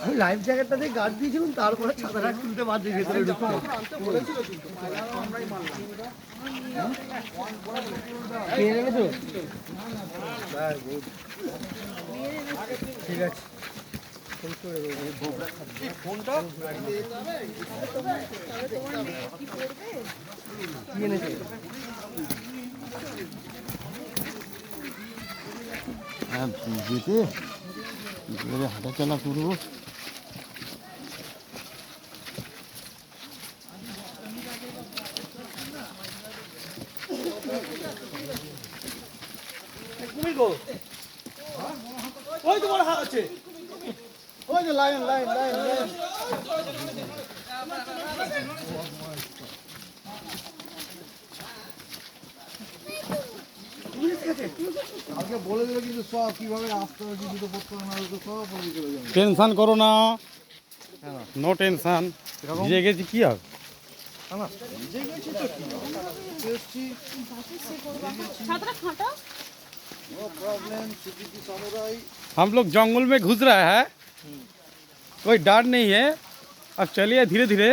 আমি life জ্যাকেটটাতে guard দিয়েছিলাম, তারপরে ছাতাটা খুলতে বাদ দিয়ে ভেতরে ঢুকতে পেয়ে যাবে তো। ঠিক আছে, ফোনটা কি এনেছে? হ্যাঁ, যেতে হাঁটা চলা করবো। ওই তো বড় হাত আছে, ওই যে লাইন লাইন লাইন লাইন। কালকে বলে দিল কিন্তু সব কিভাবে আসতে হবে, কি দুটো করতে হবে না তো সব বলে চলে যাবে। টেনশন করো না, নো টেনশন। ভিজে গেছি কি আর, हम लोग जंगल में घुस रहा है, कोई डर नहीं है। अब चलिए धीरे धीरे।